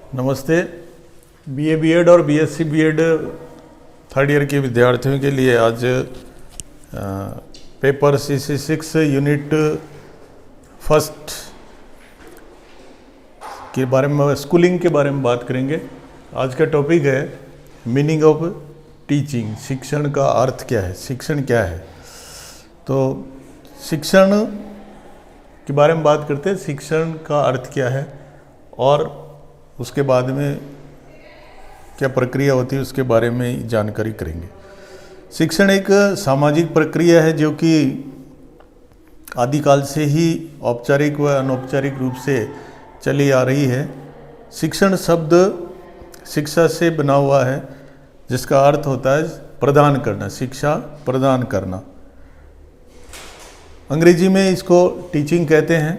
नमस्ते। BA BEd और BSc BEd third year के विद्यार्थियों के लिए आज पेपर CC6 यूनिट फर्स्ट के बारे में, स्कूलिंग के बारे में बात करेंगे। आज का टॉपिक है मीनिंग ऑफ टीचिंग। शिक्षण का अर्थ क्या है, शिक्षण क्या है। तो शिक्षण के बारे में बात करते हैं। शिक्षण का अर्थ क्या है और उसके बाद में क्या प्रक्रिया होती है उसके बारे में जानकारी करेंगे। शिक्षण एक सामाजिक प्रक्रिया है जो कि आदिकाल से ही औपचारिक व अनौपचारिक रूप से चली आ रही है। शिक्षण शब्द शिक्षा से बना हुआ है जिसका अर्थ होता है प्रदान करना, शिक्षा प्रदान करना। अंग्रेजी में इसको टीचिंग कहते हैं।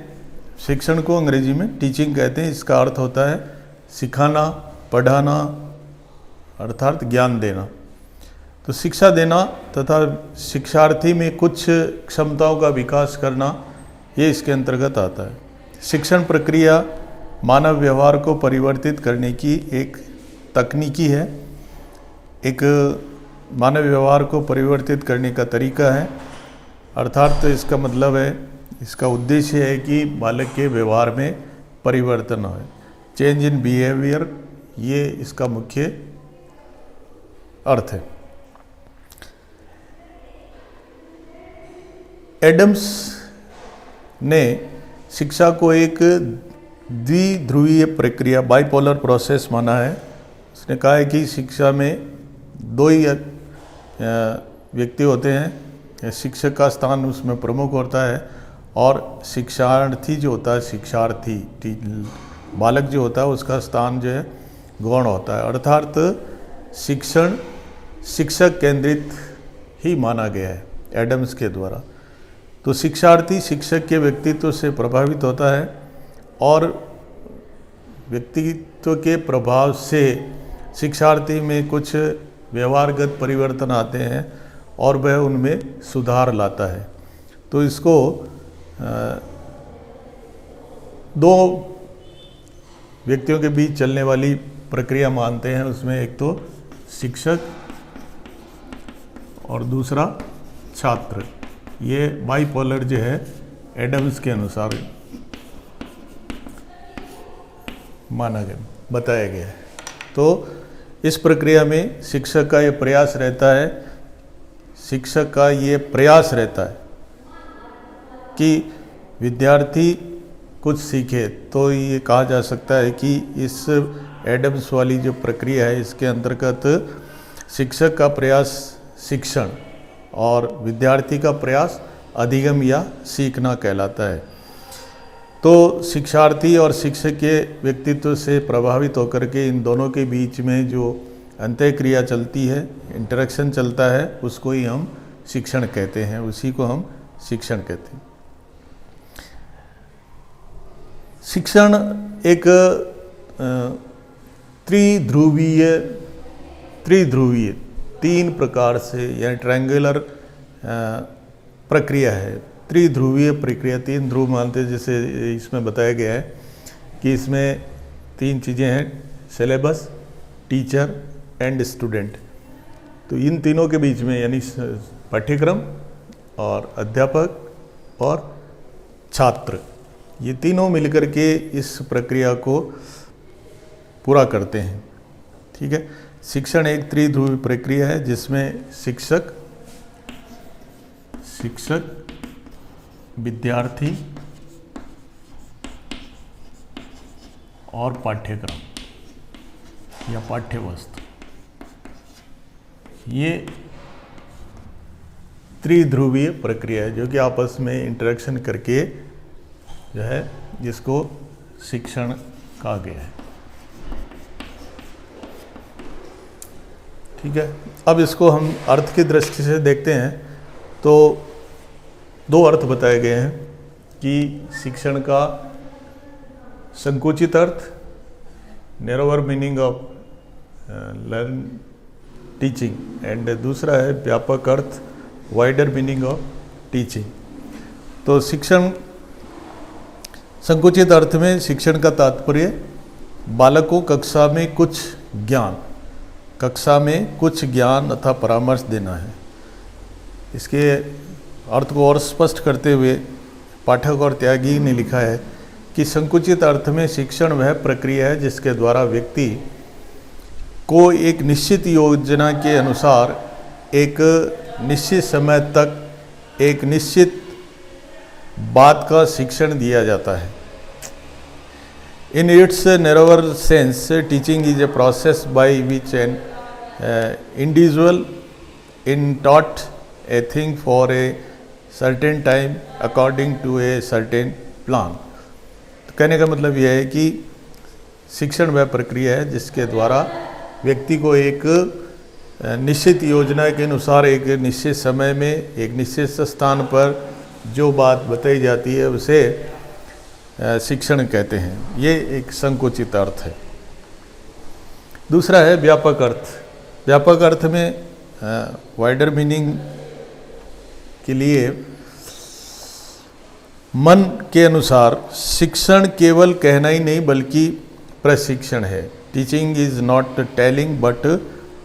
शिक्षण को अंग्रेजी में टीचिंग कहते हैं। इसका अर्थ होता है सिखाना, पढ़ाना, अर्थात ज्ञान देना। तो शिक्षा देना तथा शिक्षार्थी में कुछ क्षमताओं का विकास करना, ये इसके अंतर्गत आता है। शिक्षण प्रक्रिया मानव व्यवहार को परिवर्तित करने की एक तकनीकी है, एक मानव व्यवहार को परिवर्तित करने का तरीका है। अर्थात इसका मतलब है, इसका उद्देश्य है कि बालक के व्यवहार में परिवर्तन हो, चेंज इन बिहेवियर, ये इसका मुख्य अर्थ है। एडम्स ने शिक्षा को एक द्विध्रुवीय प्रक्रिया, बाइपोलर प्रोसेस माना है। उसने कहा है कि शिक्षा में दो ही व्यक्ति होते हैं। शिक्षक का स्थान उसमें प्रमुख होता है और शिक्षार्थी जो होता है, शिक्षार्थी बालक जो होता है उसका स्थान जो है गौण होता है। अर्थात शिक्षण शिक्षक केंद्रित ही माना गया है एडम्स के द्वारा। तो शिक्षार्थी शिक्षक के व्यक्तित्व से प्रभावित होता है और व्यक्तित्व के प्रभाव से शिक्षार्थी में कुछ व्यवहारगत परिवर्तन आते हैं और वह उनमें सुधार लाता है। तो इसको दो व्यक्तियों के बीच चलने वाली प्रक्रिया मानते हैं। उसमें एक तो शिक्षक और दूसरा छात्र। ये बाइपोलर जो है एडम्स के अनुसार माना गया, बताया गया है। तो इस प्रक्रिया में शिक्षक का ये प्रयास रहता है, शिक्षक का ये प्रयास रहता है कि विद्यार्थी कुछ सीखे। तो ये कहा जा सकता है कि इस एडम्स वाली जो प्रक्रिया है इसके अंतर्गत शिक्षक का प्रयास शिक्षण और विद्यार्थी का प्रयास अधिगम या सीखना कहलाता है। तो शिक्षार्थी और शिक्षक के व्यक्तित्व से प्रभावित होकर के इन दोनों के बीच में जो अंतःक्रिया चलती है, इंटरेक्शन चलता है, उसको ही हम शिक्षण कहते हैं, उसी को हम शिक्षण कहते हैं। शिक्षण एक त्रिध्रुवीय तीन प्रकार से या ट्रायंगुलर प्रक्रिया है। त्रिध्रुवीय प्रक्रिया, तीन ध्रुव मानते हैं, जैसे इसमें बताया गया है कि इसमें तीन चीज़ें हैं, सिलेबस, टीचर एंड स्टूडेंट। तो इन तीनों के बीच में यानी पाठ्यक्रम और अध्यापक और छात्र, ये तीनों मिलकर के इस प्रक्रिया को पूरा करते हैं। ठीक है। शिक्षण एक त्रिध्रुवीय प्रक्रिया है जिसमें शिक्षक, विद्यार्थी और पाठ्यक्रम या पाठ्यवस्तु, ये त्रिध्रुवीय प्रक्रिया है जो कि आपस में इंटरेक्शन करके जो है जिसको शिक्षण कहा गया है। ठीक है। अब इसको हम अर्थ की दृष्टि से देखते हैं तो दो अर्थ बताए गए हैं कि शिक्षण का संकुचित अर्थ, narrower meaning of learn teaching, and दूसरा है व्यापक अर्थ, वाइडर मीनिंग ऑफ टीचिंग। तो शिक्षण संकुचित अर्थ में शिक्षण का तात्पर्य बालक को कक्षा में कुछ ज्ञान अथवा परामर्श देना है। इसके अर्थ को और स्पष्ट करते हुए पाठक और त्यागी ने लिखा है कि संकुचित अर्थ में शिक्षण वह प्रक्रिया है जिसके द्वारा व्यक्ति को एक निश्चित योजना के अनुसार एक निश्चित समय तक एक निश्चित बात का शिक्षण दिया जाता है। In its narrower sense, teaching is a process by which an individual is taught a thing for a certain time according to a certain plan। तो कहने का मतलब यह है कि शिक्षण वह प्रक्रिया है जिसके द्वारा व्यक्ति को एक निश्चित योजना के अनुसार एक निश्चित समय में एक निश्चित स्थान पर जो बात बताई जाती है उसे शिक्षण कहते हैं। ये एक संकुचित अर्थ है। दूसरा है व्यापक अर्थ। व्यापक अर्थ में वाइडर मीनिंग के लिए मन के अनुसार शिक्षण केवल कहना ही नहीं बल्कि प्रशिक्षण है। Teaching is not telling but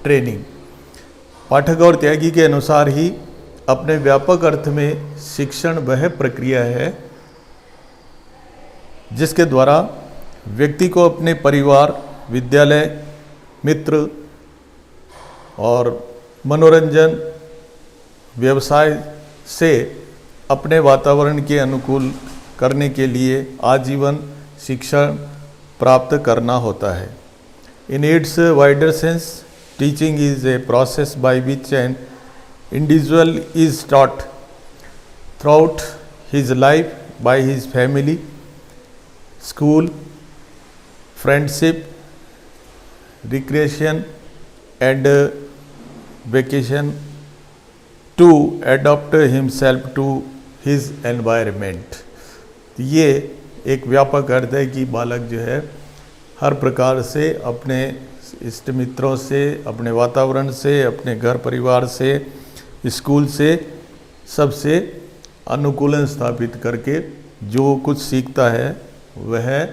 training. Pathak और त्यागी के अनुसार ही अपने व्यापक अर्थ में शिक्षण वह प्रक्रिया है जिसके द्वारा व्यक्ति को अपने परिवार, विद्यालय, मित्र और मनोरंजन व्यवसाय से अपने वातावरण के अनुकूल करने के लिए आजीवन शिक्षण प्राप्त करना होता है। In its wider sense, teaching is a process by which an individual is taught throughout his life by his family, school, friendship, recreation and vacation to adapt himself to his environment। ये एक व्यापक अर्थ है कि बालक जो है हर प्रकार से अपने इष्ट मित्रों से, अपने वातावरण से, अपने घर परिवार से, स्कूल से, सबसे अनुकूलन स्थापित करके जो कुछ सीखता है वह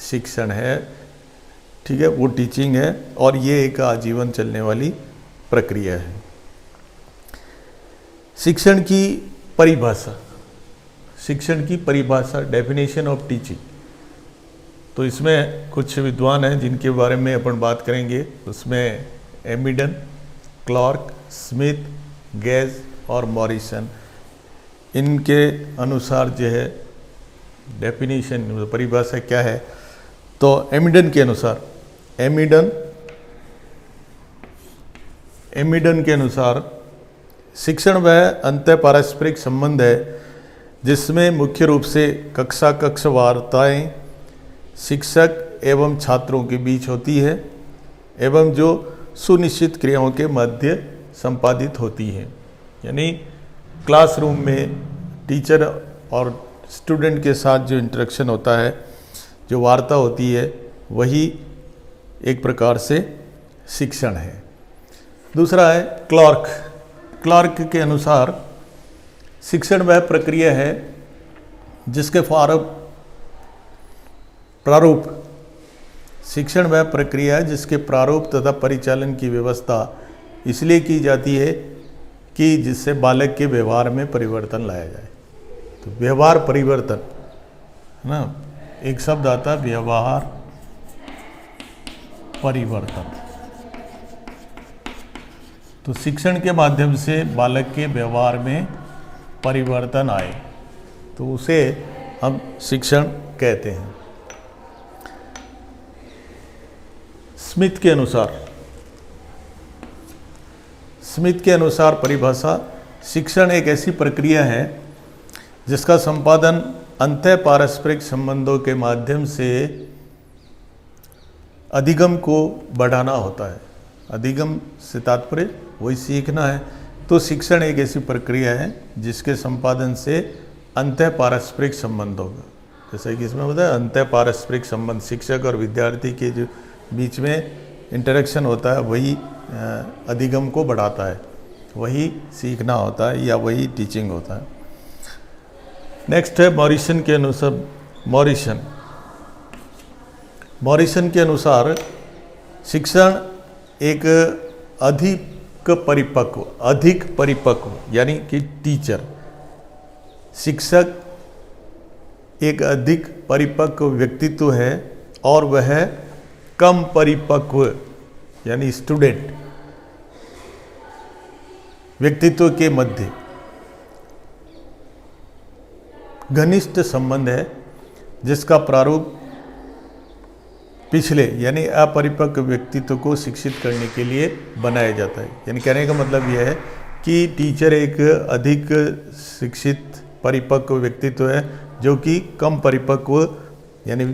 शिक्षण है। ठीक है, वो टीचिंग है और ये एक आजीवन चलने वाली प्रक्रिया है। शिक्षण की परिभाषा, डेफिनेशन ऑफ टीचिंग। तो इसमें कुछ विद्वान हैं जिनके बारे में अपन बात करेंगे। उसमें एमिडन, क्लार्क, स्मिथ, गेज और मॉरिसन, इनके अनुसार जो है डेफिनेशन परिभाषा क्या है। तो एमिडन के अनुसार, एमिडन के अनुसार शिक्षण वह अंतः पारस्परिक संबंध है जिसमें मुख्य रूप से कक्ष वार्ताएं शिक्षक एवं छात्रों के बीच होती है एवं जो सुनिश्चित क्रियाओं के मध्य संपादित होती है। यानी क्लासरूम में टीचर और स्टूडेंट के साथ जो इंटरेक्शन होता है, जो वार्ता होती है, वही एक प्रकार से शिक्षण है। दूसरा है क्लार्क के अनुसार शिक्षण वह प्रक्रिया है जिसके प्रारूप तथा परिचालन की व्यवस्था इसलिए की जाती है कि जिससे बालक के व्यवहार में परिवर्तन लाया जाए। तो व्यवहार परिवर्तन है ना, एक शब्द आता है व्यवहार परिवर्तन। तो शिक्षण के माध्यम से बालक के व्यवहार में परिवर्तन आए तो उसे हम शिक्षण कहते हैं। स्मिथ के अनुसार परिभाषा, शिक्षण एक ऐसी प्रक्रिया है जिसका संपादन अंतः पारस्परिक संबंधों के माध्यम से अधिगम को बढ़ाना होता है। अधिगम से तात्पर्य वही सीखना है। तो शिक्षण एक ऐसी प्रक्रिया है जिसके संपादन से अंतः पारस्परिक संबंधों का, जैसे कि इसमें होता है अंतः पारस्परिक संबंध, शिक्षक और विद्यार्थी के जो बीच में इंटरेक्शन होता है वही अधिगम को बढ़ाता है, वही सीखना होता है या वही टीचिंग होता है। नेक्स्ट है मॉरिसन के अनुसार, मॉरिसन के अनुसार शिक्षण एक अधिक परिपक्व यानी कि टीचर, शिक्षक एक अधिक परिपक्व व्यक्तित्व है और वह कम परिपक्व यानी स्टूडेंट व्यक्तित्व के मध्य घनिष्ठ संबंध है, जिसका प्रारूप पिछले यानी अपरिपक्व व्यक्तित्व को शिक्षित करने के लिए बनाया जाता है। यानी कहने का मतलब यह है कि टीचर एक अधिक शिक्षित परिपक्व व्यक्तित्व है जो कि कम परिपक्व यानी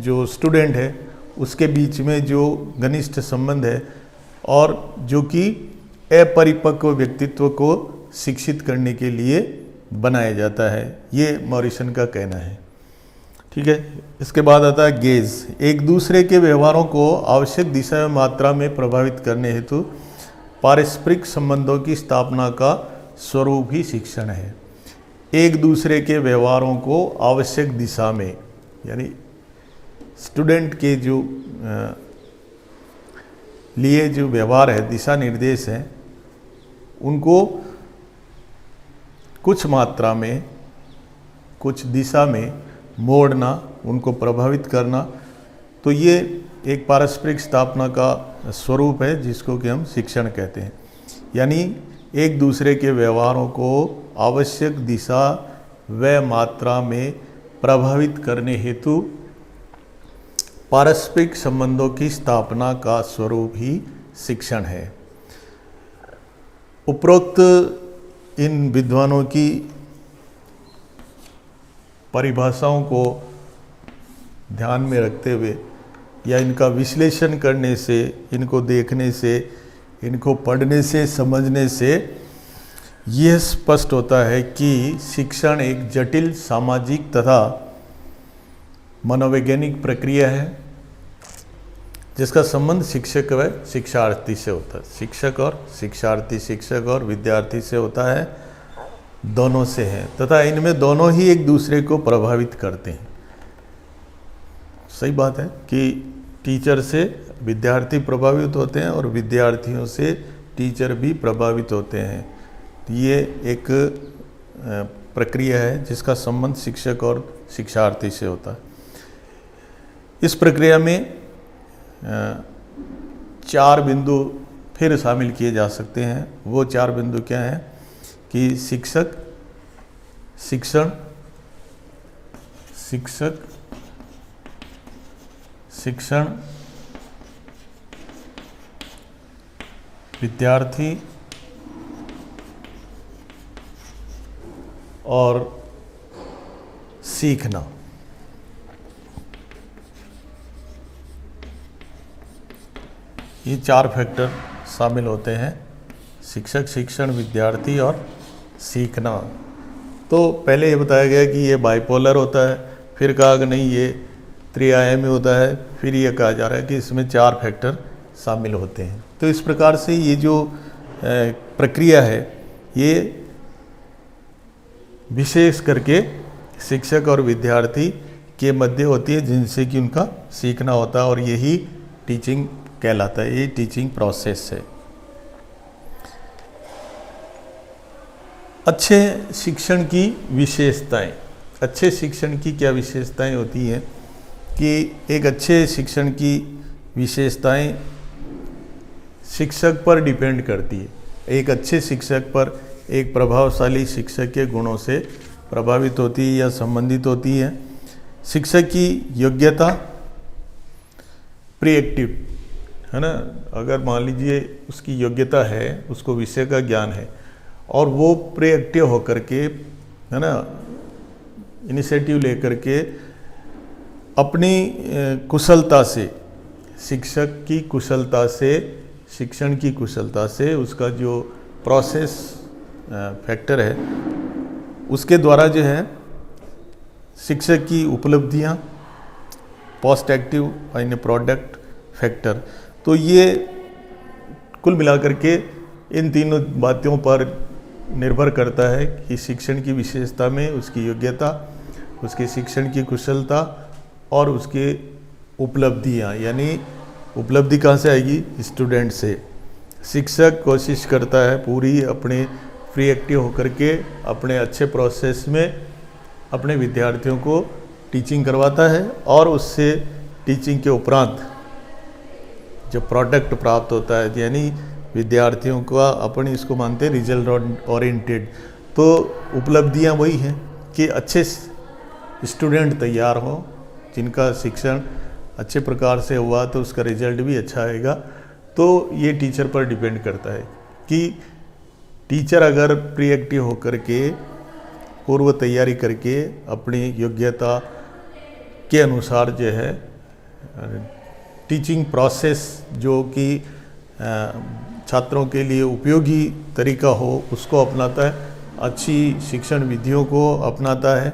जो स्टूडेंट है उसके बीच में जो घनिष्ठ संबंध है और जो कि अपरिपक्व व्यक्तित्व को शिक्षित करने के लिए बनाया जाता है, ये मॉरिसन का कहना है। ठीक है। इसके बाद आता है गेज। एक दूसरे के व्यवहारों को आवश्यक दिशा में मात्रा में प्रभावित करने हेतु पारस्परिक संबंधों की स्थापना का स्वरूप ही शिक्षण है। एक दूसरे के व्यवहारों को आवश्यक दिशा में यानी स्टूडेंट के जो लिए जो व्यवहार है, दिशा निर्देश है, उनको कुछ मात्रा में कुछ दिशा में मोड़ना, उनको प्रभावित करना, तो ये एक पारस्परिक स्थापना का स्वरूप है जिसको कि हम शिक्षण कहते हैं। यानी एक दूसरे के व्यवहारों को आवश्यक दिशा व मात्रा में प्रभावित करने हेतु पारस्परिक संबंधों की स्थापना का स्वरूप ही शिक्षण है। उपरोक्त इन विद्वानों की परिभाषाओं को ध्यान में रखते हुए या इनका विश्लेषण करने से, इनको देखने से, इनको पढ़ने से, समझने से यह स्पष्ट होता है कि शिक्षण एक जटिल सामाजिक तथा मनोवैज्ञानिक प्रक्रिया है जिसका संबंध शिक्षक व शिक्षार्थी से होता है। शिक्षक और शिक्षार्थी, शिक्षक और विद्यार्थी से होता है, दोनों से है, तथा इनमें दोनों ही एक दूसरे को प्रभावित करते हैं। सही बात है कि टीचर से विद्यार्थी प्रभावित होते हैं और विद्यार्थियों से टीचर भी प्रभावित होते हैं। ये एक प्रक्रिया है जिसका संबंध शिक्षक और शिक्षार्थी से होता है। इस प्रक्रिया में 4 बिंदु फिर शामिल किए जा सकते हैं। वो 4 बिंदु क्या हैं कि शिक्षक, शिक्षण, शिक्षक, शिक्षण, विद्यार्थी और सीखना। ये 4 फैक्टर शामिल होते हैं, शिक्षक, शिक्षण, विद्यार्थी और सीखना। तो पहले ये बताया गया कि ये बाइपोलर होता है, फिर कहा कि नहीं ये त्रिआयामी होता है, फिर ये कहा जा रहा है कि इसमें 4 फैक्टर शामिल होते हैं। तो इस प्रकार से ये जो प्रक्रिया है ये विशेष करके शिक्षक और विद्यार्थी के मध्य होती है, जिनसे कि उनका सीखना होता है और यही टीचिंग कहलाता है, ये टीचिंग प्रोसेस है। अच्छे शिक्षण की विशेषताएं। अच्छे शिक्षण की क्या विशेषताएं होती हैं कि एक अच्छे शिक्षण की विशेषताएं शिक्षक पर डिपेंड करती है। एक अच्छे शिक्षक पर एक प्रभावशाली शिक्षक के गुणों से प्रभावित होती है या संबंधित होती है। शिक्षक की योग्यता, प्रीएक्टिव है ना, अगर मान लीजिए उसकी योग्यता है, उसको विषय का ज्ञान है और वो प्रीएक्टिव होकर के है ना इनिशिएटिव लेकर के अपनी कुशलता से, शिक्षक की कुशलता से, शिक्षण की कुशलता से उसका जो प्रोसेस फैक्टर है उसके द्वारा जो है शिक्षक की उपलब्धियां, पोस्ट एक्टिव यानी प्रोडक्ट फैक्टर, तो ये कुल मिलाकर के इन तीनों बातों पर निर्भर करता है कि शिक्षण की विशेषता में उसकी योग्यता, उसके शिक्षण की कुशलता और उसके उपलब्धियाँ, यानी उपलब्धि कहाँ से आएगी? स्टूडेंट से। शिक्षक कोशिश करता है पूरी अपने फ्री एक्टिव होकर के अपने अच्छे प्रोसेस में अपने विद्यार्थियों को टीचिंग करवाता है, और उससे टीचिंग के उपरांत जो प्रोडक्ट प्राप्त होता है, यानी विद्यार्थियों का अपन इसको मानते हैं रिजल्ट ओरिएंटेड। तो उपलब्धियां वही हैं कि अच्छे स्टूडेंट तैयार हों, जिनका शिक्षण अच्छे प्रकार से हुआ तो उसका रिजल्ट भी अच्छा आएगा। तो ये टीचर पर डिपेंड करता है कि टीचर अगर प्री एक्टिव होकर के पूर्व तैयारी करके अपनी योग्यता के अनुसार जो है टीचिंग प्रोसेस जो कि छात्रों के लिए उपयोगी तरीका हो उसको अपनाता है, अच्छी शिक्षण विधियों को अपनाता है,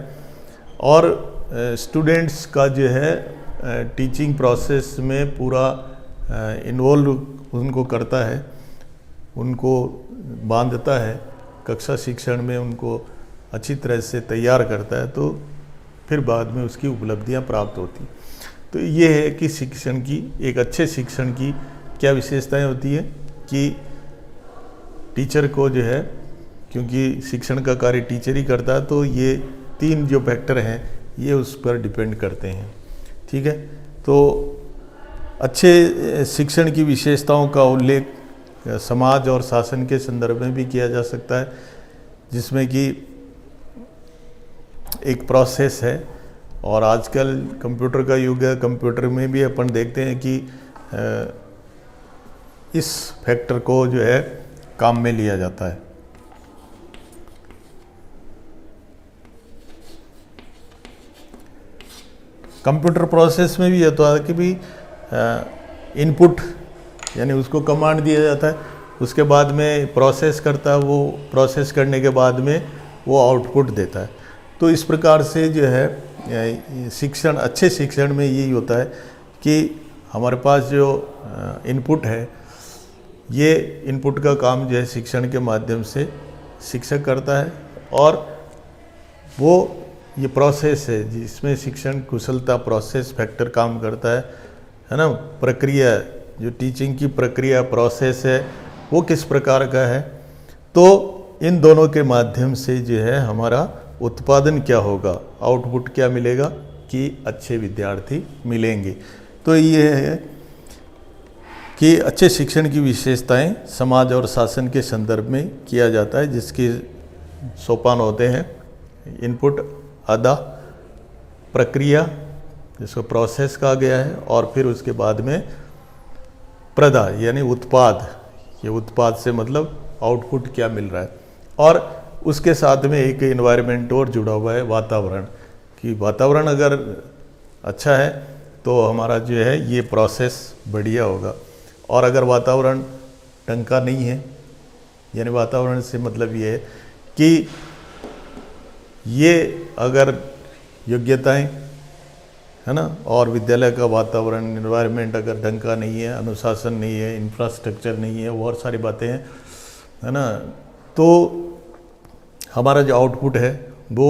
और स्टूडेंट्स का जो है टीचिंग प्रोसेस में पूरा इन्वॉल्व उनको करता है, उनको बांधता है, कक्षा शिक्षण में उनको अच्छी तरह से तैयार करता है, तो फिर बाद में उसकी उपलब्धियां प्राप्त होती। तो ये है कि शिक्षण की, एक अच्छे शिक्षण की क्या विशेषताएं होती है कि टीचर को जो है, क्योंकि शिक्षण का कार्य टीचर ही करता है, तो ये 3 जो फैक्टर हैं ये उस पर डिपेंड करते हैं। ठीक है, तो अच्छे शिक्षण की विशेषताओं का उल्लेख समाज और शासन के संदर्भ में भी किया जा सकता है, जिसमें कि एक प्रोसेस है, और आजकल कंप्यूटर का युग है, कंप्यूटर में भी अपन देखते हैं कि इस फैक्टर को जो है काम में लिया जाता है। कंप्यूटर प्रोसेस में भी ये तो है कि भी इनपुट, यानी उसको कमांड दिया जाता है, उसके बाद में प्रोसेस करता है, वो प्रोसेस करने के बाद में वो आउटपुट देता है। तो इस प्रकार से जो है शिक्षण, अच्छे शिक्षण में यही होता है कि हमारे पास जो इनपुट है, ये इनपुट का काम जो है शिक्षण के माध्यम से शिक्षक करता है, और वो ये प्रोसेस है जिसमें शिक्षण कुशलता प्रोसेस फैक्टर काम करता है ना। प्रक्रिया, जो टीचिंग की प्रक्रिया प्रोसेस है वो किस प्रकार का है, तो इन दोनों के माध्यम से जो है हमारा उत्पादन क्या होगा, आउटपुट क्या मिलेगा कि अच्छे विद्यार्थी मिलेंगे। तो ये है कि अच्छे शिक्षण की विशेषताएं समाज और शासन के संदर्भ में किया जाता है, जिसके सोपान होते हैं इनपुट, आधा, प्रक्रिया जिसको प्रोसेस कहा गया है, और फिर उसके बाद में प्रदा यानी उत्पाद। ये उत्पाद से मतलब आउटपुट क्या मिल रहा है, और उसके साथ में एक एनवायरनमेंट और जुड़ा हुआ है, वातावरण, कि वातावरण अगर अच्छा है तो हमारा जो है ये प्रोसेस बढ़िया होगा, और अगर वातावरण ढंग का नहीं है, यानी वातावरण से मतलब ये है कि ये अगर योग्यताएं है ना, और विद्यालय का वातावरण एनवायरनमेंट अगर ढंग का नहीं है, अनुशासन नहीं है, इंफ्रास्ट्रक्चर नहीं है, और सारी बातें हैं है ना, तो हमारा जो आउटपुट है वो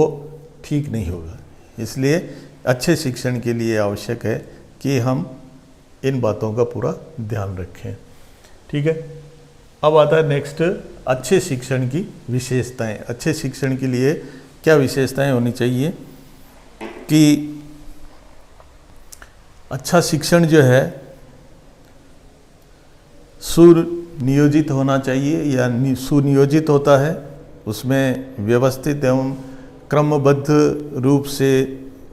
ठीक नहीं होगा। इसलिए अच्छे शिक्षण के लिए आवश्यक है कि हम इन बातों का पूरा ध्यान रखें। ठीक है, अब आता है नेक्स्ट, अच्छे शिक्षण की विशेषताएं। अच्छे शिक्षण के लिए क्या विशेषताएं होनी चाहिए कि अच्छा शिक्षण जो है सुनियोजित होना चाहिए, या सुनियोजित होता है, उसमें व्यवस्थित एवं क्रमबद्ध रूप से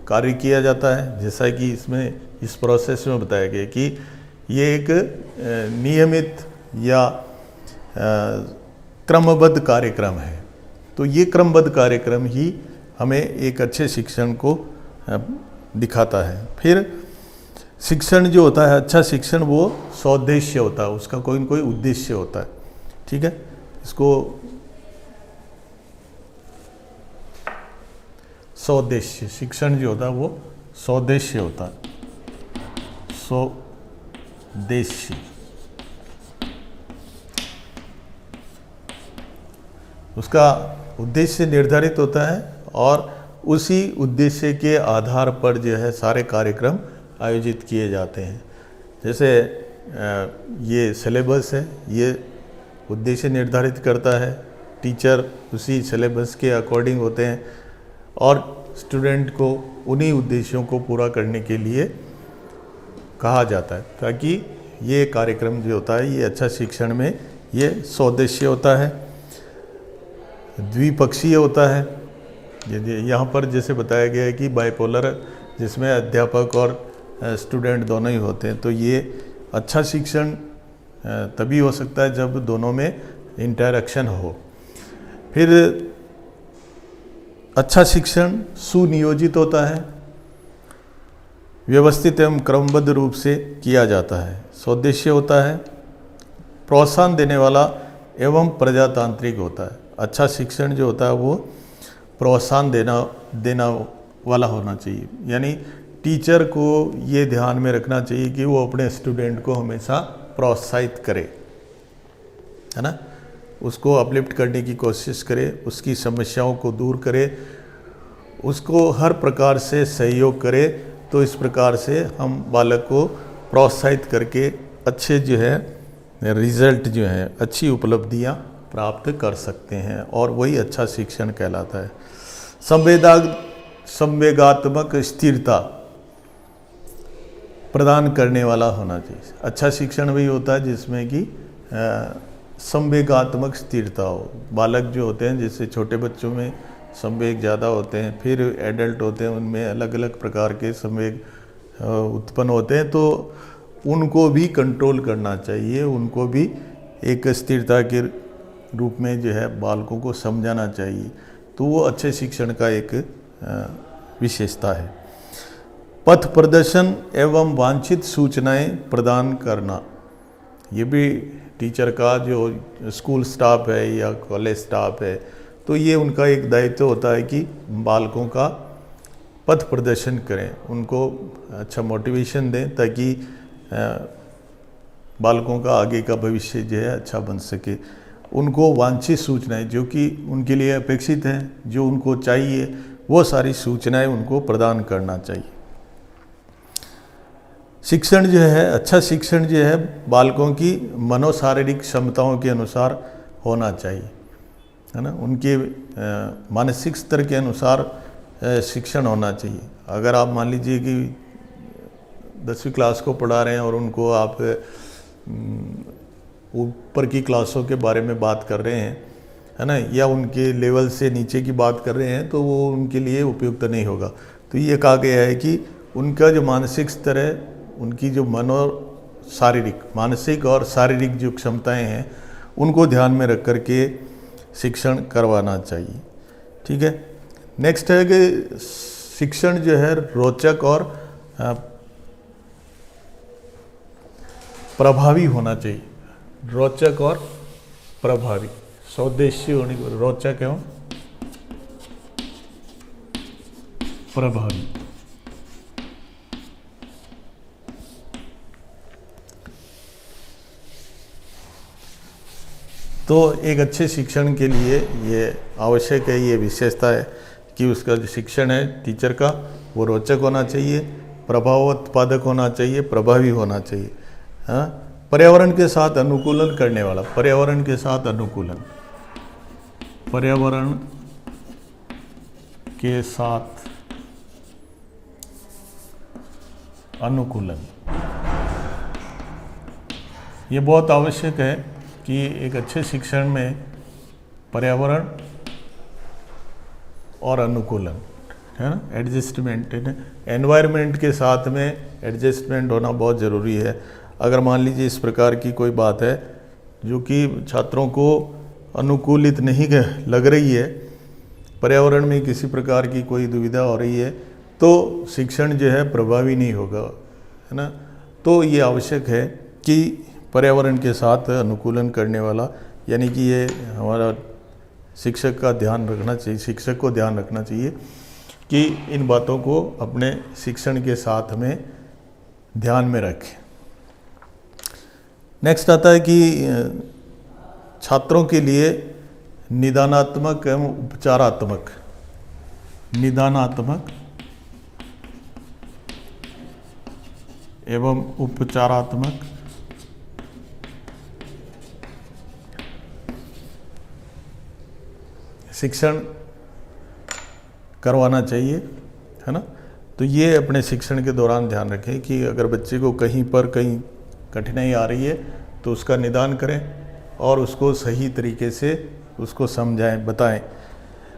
कार्य किया जाता है, जैसा कि इसमें इस प्रोसेस में बताया गया कि ये एक नियमित या क्रमबद्ध कार्यक्रम है। तो ये क्रमबद्ध कार्यक्रम ही हमें एक अच्छे शिक्षण को दिखाता है। फिर शिक्षण जो होता है, अच्छा शिक्षण वो सौद्देश्य होता है, उसका कोई न कोई उद्देश्य होता है। ठीक है, इसको सौद्देश्य, शिक्षण जो होता है वो सौद्देश्य होता है, सौद्देश्य। उसका उद्देश्य निर्धारित होता है, और उसी उद्देश्य के आधार पर जो है सारे कार्यक्रम आयोजित किए जाते हैं। जैसे ये सिलेबस है, ये उद्देश्य निर्धारित करता है, टीचर उसी सिलेबस के अकॉर्डिंग होते हैं और स्टूडेंट को उन्हीं उद्देश्यों को पूरा करने के लिए कहा जाता है, ताकि ये कार्यक्रम जो होता है ये अच्छा शिक्षण में ये सौदेश्य होता है, द्विपक्षीय होता है। यहाँ पर जैसे बताया गया है कि बाइपोलर, जिसमें अध्यापक और स्टूडेंट दोनों ही होते हैं, तो ये अच्छा शिक्षण तभी हो सकता है जब दोनों में इंटरैक्शन हो। फिर अच्छा शिक्षण सुनियोजित होता है, व्यवस्थित एवं क्रमबद्ध रूप से किया जाता है, सौदेश्य होता है, प्रोत्साहन देने वाला एवं प्रजातांत्रिक होता है। अच्छा शिक्षण जो होता है वो प्रोत्साहन देना वाला होना चाहिए, यानी टीचर को ये ध्यान में रखना चाहिए कि वो अपने स्टूडेंट को हमेशा प्रोत्साहित करे, है ना, उसको अपलिफ्ट करने की कोशिश करे, उसकी समस्याओं को दूर करे, उसको हर प्रकार से सहयोग करे। तो इस प्रकार से हम बालक को प्रोत्साहित करके अच्छे जो है रिजल्ट जो है, अच्छी उपलब्धियां प्राप्त कर सकते हैं, और वही अच्छा शिक्षण कहलाता है। संवेगात्मक स्थिरता प्रदान करने वाला होना चाहिए। अच्छा शिक्षण वही होता है जिसमें कि संवेगात्मक स्थिरता हो। बालक जो होते हैं, जैसे छोटे बच्चों में संवेग ज़्यादा होते हैं, फिर एडल्ट होते हैं उनमें अलग अलग प्रकार के संवेग उत्पन्न होते हैं, तो उनको भी कंट्रोल करना चाहिए, उनको भी एक स्थिरता के रूप में जो है बालकों को समझाना चाहिए। तो वो अच्छे शिक्षण का एक विशेषता है। पथ प्रदर्शन एवं वांछित सूचनाएं प्रदान करना, ये भी टीचर का जो स्कूल स्टाफ है या कॉलेज स्टाफ है, तो ये उनका एक दायित्व होता है कि बालकों का पथ प्रदर्शन करें, उनको अच्छा मोटिवेशन दें, ताकि बालकों का आगे का भविष्य जो है अच्छा बन सके। उनको वांछित सूचनाएं जो कि उनके लिए अपेक्षित हैं, जो उनको चाहिए, वो सारी सूचनाएं उनको प्रदान करना चाहिए। शिक्षण जो है, अच्छा शिक्षण जो है बालकों की मनोशारीरिक क्षमताओं के अनुसार होना चाहिए, है ना, उनके मानसिक स्तर के अनुसार शिक्षण होना चाहिए। अगर आप मान लीजिए कि 10वीं क्लास को पढ़ा रहे हैं और उनको आप ऊपर की क्लासों के बारे में बात कर रहे हैं, है ना, या उनके लेवल से नीचे की बात कर रहे हैं, तो वो उनके लिए उपयुक्त नहीं होगा। तो ये कहा गया है कि उनका जो मानसिक स्तर है, उनकी जो मानसिक और शारीरिक जो क्षमताएं हैं, उनको ध्यान में रख कर के शिक्षण करवाना चाहिए। ठीक है। नेक्स्ट है कि शिक्षण जो है रोचक और प्रभावी होना चाहिए। रोचक और प्रभावी, सौदेश्य होने को रोचक एवं प्रभावी। तो एक अच्छे शिक्षण के लिए ये आवश्यक है, ये विशेषता है कि उसका जो शिक्षण है टीचर का, वो रोचक होना चाहिए, प्रभावोत्पादक होना चाहिए, प्रभावी होना चाहिए। हाँ, पर्यावरण के साथ अनुकूलन करने वाला, पर्यावरण के साथ अनुकूलन, पर्यावरण के साथ अनुकूलन, ये बहुत आवश्यक है कि एक अच्छे शिक्षण में पर्यावरण और अनुकूलन, है ना, एडजस्टमेंट, एनवायरनमेंट के साथ में एडजस्टमेंट होना बहुत ज़रूरी है। अगर मान लीजिए इस प्रकार की कोई बात है जो कि छात्रों को अनुकूलित नहीं लग रही है, पर्यावरण में किसी प्रकार की कोई दुविधा हो रही है, तो शिक्षण जो है प्रभावी नहीं होगा, है ना। तो ये आवश्यक है कि पर्यावरण के साथ अनुकूलन करने वाला, यानी कि ये हमारा शिक्षक का ध्यान रखना चाहिए, शिक्षक को ध्यान रखना चाहिए कि इन बातों को अपने शिक्षण के साथ में ध्यान में रखें। नेक्स्ट आता है कि छात्रों के लिए निदानात्मक एवं उपचारात्मक, निदानात्मक एवं उपचारात्मक शिक्षण करवाना चाहिए, है ना। तो ये अपने शिक्षण के दौरान ध्यान रखें कि अगर बच्चे को कहीं कठिनाई आ रही है तो उसका निदान करें और उसको सही तरीके से उसको समझाएं, बताएं।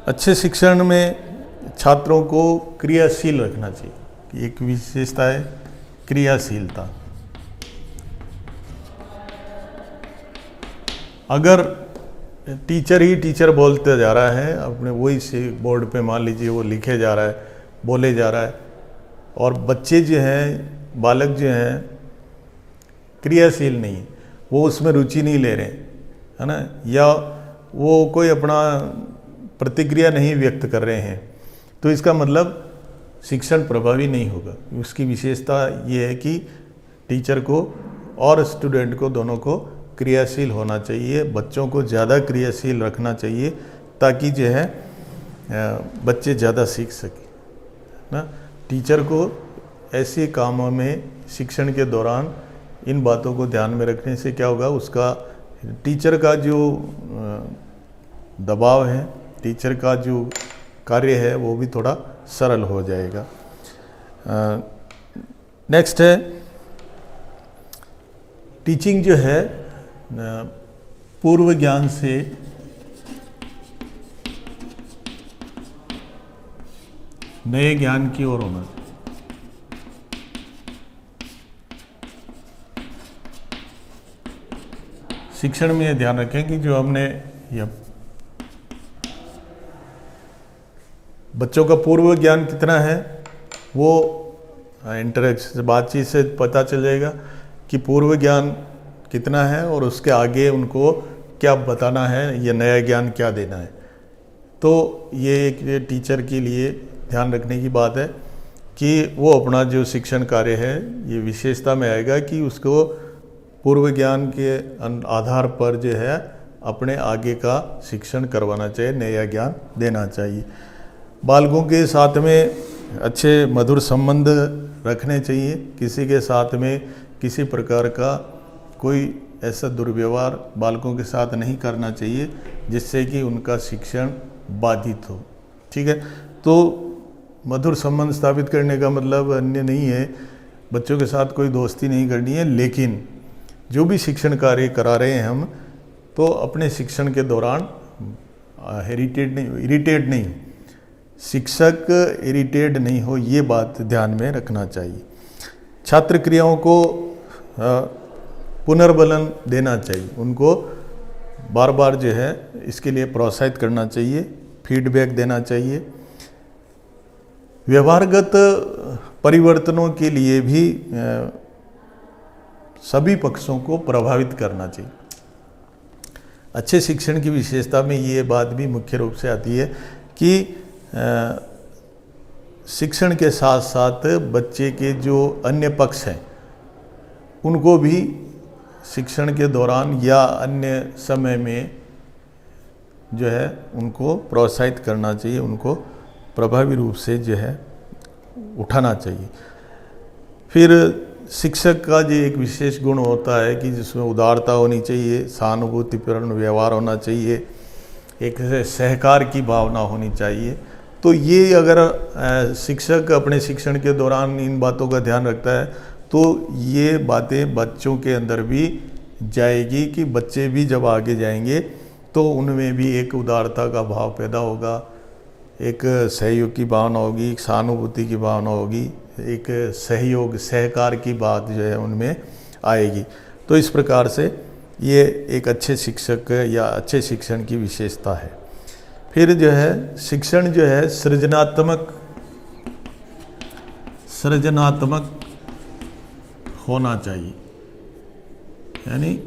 अच्छे शिक्षण में छात्रों को क्रियाशील रखना चाहिए। एक विशेषता है क्रियाशीलता। अगर टीचर ही टीचर बोलते जा रहा है, अपने वही से बोर्ड पे मान लीजिए वो लिखे जा रहा है, बोले जा रहा है, और बच्चे जो हैं, बालक जो हैं क्रियाशील नहीं, वो उसमें रुचि नहीं ले रहे, है ना, या वो कोई अपना प्रतिक्रिया नहीं व्यक्त कर रहे हैं, तो इसका मतलब शिक्षण प्रभावी नहीं होगा। उसकी विशेषता ये है कि टीचर को और स्टूडेंट को दोनों को क्रियाशील होना चाहिए, बच्चों को ज़्यादा क्रियाशील रखना चाहिए ताकि जो है बच्चे ज़्यादा सीख सकें ना। टीचर को ऐसे कामों में शिक्षण के दौरान इन बातों को ध्यान में रखने से क्या होगा, उसका टीचर का जो दबाव है, टीचर का जो कार्य है वो भी थोड़ा सरल हो जाएगा। नेक्स्ट है टीचिंग जो है पूर्व ज्ञान से नए ज्ञान की ओर होना। शिक्षण में यह ध्यान रखें कि जो हमने बच्चों का पूर्व ज्ञान कितना है वो इंटरेक्शन बातचीत से पता चल जाएगा कि पूर्व ज्ञान कितना है और उसके आगे उनको क्या बताना है या नया ज्ञान क्या देना है। तो ये एक टीचर के लिए ध्यान रखने की बात है कि वो अपना जो शिक्षण कार्य है ये विशेषता में आएगा कि उसको पूर्व ज्ञान के आधार पर जो है अपने आगे का शिक्षण करवाना चाहिए, नया ज्ञान देना चाहिए। बालकों के साथ में अच्छे मधुर संबंध रखने चाहिए, किसी के साथ में किसी प्रकार का कोई ऐसा दुर्व्यवहार बालकों के साथ नहीं करना चाहिए जिससे कि उनका शिक्षण बाधित हो। ठीक है, तो मधुर संबंध स्थापित करने का मतलब अन्य नहीं है बच्चों के साथ कोई दोस्ती नहीं करनी है, लेकिन जो भी शिक्षण कार्य करा रहे हैं हम, तो अपने शिक्षण के दौरान इरिटेट नहीं, शिक्षक इरिटेट नहीं हो, ये बात ध्यान में रखना चाहिए। छात्र क्रियाओं को पुनर्बलन देना चाहिए, उनको बार बार जो है इसके लिए प्रोत्साहित करना चाहिए, फीडबैक देना चाहिए। व्यवहारगत परिवर्तनों के लिए भी सभी पक्षों को प्रभावित करना चाहिए। अच्छे शिक्षण की विशेषता में ये बात भी मुख्य रूप से आती है कि शिक्षण के साथ साथ बच्चे के जो अन्य पक्ष हैं उनको भी शिक्षण के दौरान या अन्य समय में जो है उनको प्रोत्साहित करना चाहिए, उनको प्रभावी रूप से जो है उठाना चाहिए। फिर शिक्षक का जो एक विशेष गुण होता है कि जिसमें उदारता होनी चाहिए, सहानुभूतिपूर्ण व्यवहार होना चाहिए, एक सहकार की भावना होनी चाहिए। तो ये अगर शिक्षक अपने शिक्षण के दौरान इन बातों का ध्यान रखता है तो ये बातें बच्चों के अंदर भी जाएगी कि बच्चे भी जब आगे जाएंगे तो उनमें भी एक उदारता का भाव पैदा होगा, एक सहयोग की भावना होगी, एक सहानुभूति की भावना होगी, एक सहयोग सहकार की बात जो है उनमें आएगी। तो इस प्रकार से ये एक अच्छे शिक्षक या अच्छे शिक्षण की विशेषता है। फिर जो है शिक्षण जो है सृजनात्मक होना चाहिए, यानी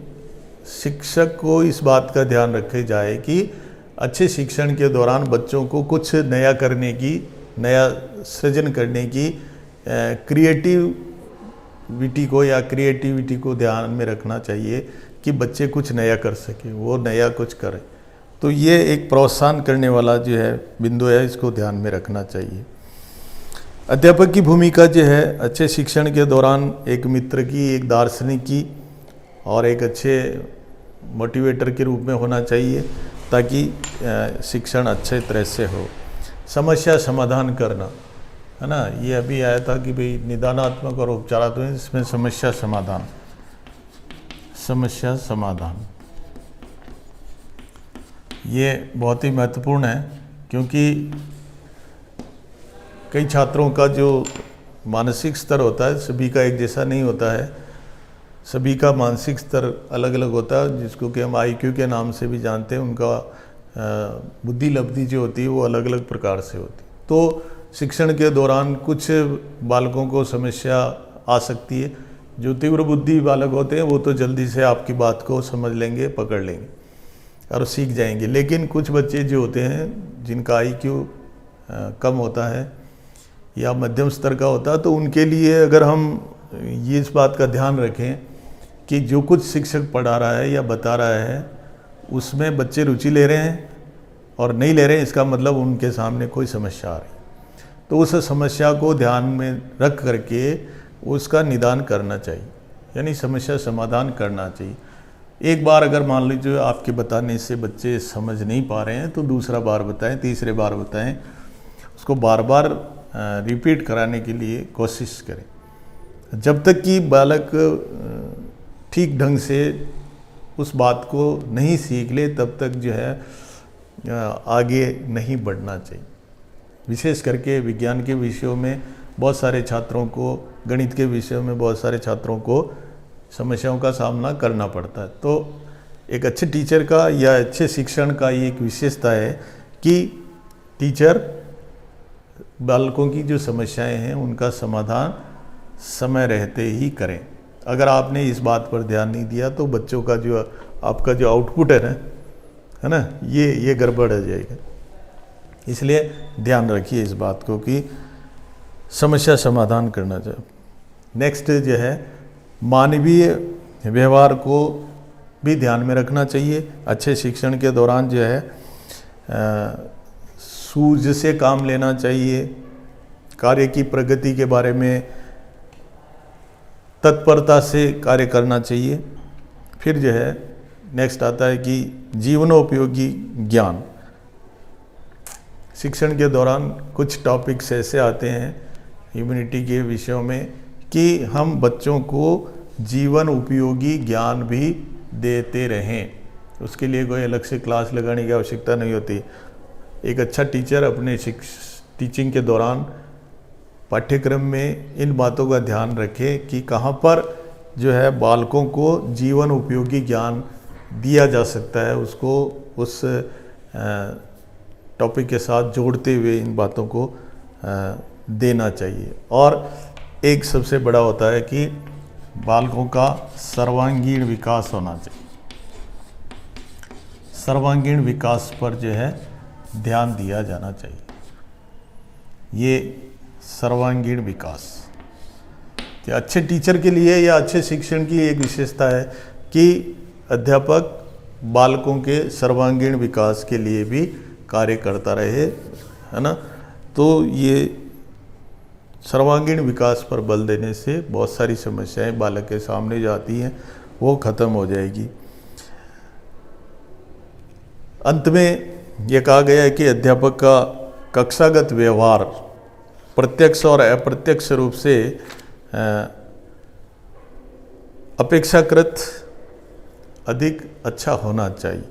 शिक्षक को इस बात का ध्यान रखे जाए कि अच्छे शिक्षण के दौरान बच्चों को कुछ नया करने की, नया सृजन करने की क्रिएटिविटी को ध्यान में रखना चाहिए कि बच्चे कुछ नया कर सके, वो नया कुछ करें। तो ये एक प्रोत्साहन करने वाला जो है बिंदु है, इसको ध्यान में रखना चाहिए। अध्यापक की भूमिका जो है अच्छे शिक्षण के दौरान एक मित्र की, एक दार्शनिक की और एक अच्छे मोटिवेटर के रूप में होना चाहिए ताकि शिक्षण अच्छे तरह से हो। समस्या समाधान करना, है ना, ये अभी आया था कि भाई निदानात्मक और उपचारात्मक, इसमें समस्या समाधान, समस्या समाधान ये बहुत ही महत्वपूर्ण है, क्योंकि कई छात्रों का जो मानसिक स्तर होता है सभी का एक जैसा नहीं होता है, सभी का मानसिक स्तर अलग अलग होता है, जिसको कि हम IQ के नाम से भी जानते हैं। उनका बुद्धि लब्धि जो होती है वो अलग अलग प्रकार से होती है। तो शिक्षण के दौरान कुछ बालकों को समस्या आ सकती है। जो तीव्र बुद्धि बालक होते हैं वो तो जल्दी से आपकी बात को समझ लेंगे, पकड़ लेंगे और सीख जाएंगे। लेकिन कुछ बच्चे जो होते हैं जिनका IQ कम होता है या मध्यम स्तर का होता है, तो उनके लिए अगर हम ये इस बात का ध्यान रखें कि जो कुछ शिक्षक पढ़ा रहा है या बता रहा है उसमें बच्चे रुचि ले रहे हैं और नहीं ले रहे हैं, इसका मतलब उनके सामने कोई समस्या आ रही है। तो उस समस्या को ध्यान में रख करके उसका निदान करना चाहिए, यानी समस्या समाधान करना चाहिए। एक बार अगर मान लीजिए आपके बताने से बच्चे समझ नहीं पा रहे हैं तो दूसरा बार बताएं, तीसरे बार बताएं, उसको बार बार रिपीट कराने के लिए कोशिश करें जब तक कि बालक ठीक ढंग से उस बात को नहीं सीख ले, तब तक जो है आगे नहीं बढ़ना चाहिए। विशेष करके विज्ञान के विषयों में बहुत सारे छात्रों को, गणित के विषयों में बहुत सारे छात्रों को समस्याओं का सामना करना पड़ता है। तो एक अच्छे टीचर का या अच्छे शिक्षण का ये एक विशेषता है कि टीचर बालकों की जो समस्याएं हैं उनका समाधान समय रहते ही करें। अगर आपने इस बात पर ध्यान नहीं दिया तो बच्चों का जो आपका जो आउटपुट है ना, ये गड़बड़ हो जाएगा। इसलिए ध्यान रखिए इस बात को कि समस्या समाधान करना चाहिए। नेक्स्ट जो है मानवीय व्यवहार को भी ध्यान में रखना चाहिए। अच्छे शिक्षण के दौरान जो है सूझ से काम लेना चाहिए, कार्य की प्रगति के बारे में तत्परता से कार्य करना चाहिए। फिर जो है नेक्स्ट आता है कि जीवनोपयोगी ज्ञान। शिक्षण के दौरान कुछ टॉपिक्स ऐसे आते हैं ह्यूमैनिटी के विषयों में कि हम बच्चों को जीवन उपयोगी ज्ञान भी देते रहें। उसके लिए कोई अलग से क्लास लगाने की आवश्यकता नहीं होती। एक अच्छा टीचर अपने टीचिंग के दौरान पाठ्यक्रम में इन बातों का ध्यान रखे कि कहाँ पर जो है बालकों को जीवन उपयोगी ज्ञान दिया जा सकता है, उसको उस टॉपिक के साथ जोड़ते हुए इन बातों को देना चाहिए। और एक सबसे बड़ा होता है कि बालकों का सर्वांगीण विकास होना चाहिए। सर्वांगीण विकास पर जो है ध्यान दिया जाना चाहिए। ये सर्वांगीण विकास कि अच्छे टीचर के लिए या अच्छे शिक्षण की एक विशेषता है कि अध्यापक बालकों के सर्वांगीण विकास के लिए भी कार्य करता रहे, है ना। तो ये सर्वांगीण विकास पर बल देने से बहुत सारी समस्याएं बालक के सामने जो आती हैं वो खत्म हो जाएगी। अंत में ये कहा गया है कि अध्यापक का कक्षागत व्यवहार प्रत्यक्ष और अप्रत्यक्ष रूप से अपेक्षाकृत अधिक अच्छा होना चाहिए।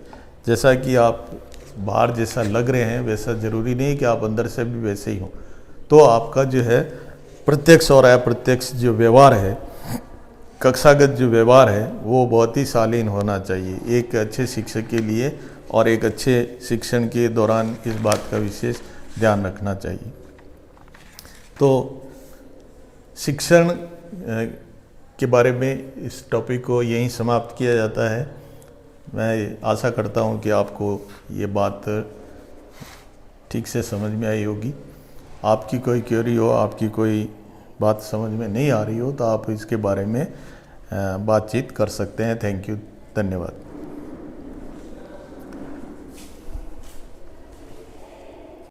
जैसा कि आप बाहर जैसा लग रहे हैं वैसा ज़रूरी नहीं कि आप अंदर से भी वैसे ही हो। तो आपका जो है प्रत्यक्ष और अप्रत्यक्ष जो व्यवहार है, कक्षागत जो व्यवहार है वो बहुत ही शालीन होना चाहिए एक अच्छे शिक्षक के लिए। और एक अच्छे शिक्षण के दौरान इस बात का विशेष ध्यान रखना चाहिए। तो शिक्षण के बारे में इस टॉपिक को यहीं समाप्त किया जाता है। मैं आशा करता हूं कि आपको ये बात ठीक से समझ में आई होगी। आपकी कोई क्वेरी हो, आपकी कोई बात समझ में नहीं आ रही हो तो आप इसके बारे में बातचीत कर सकते हैं। थैंक यू, धन्यवाद।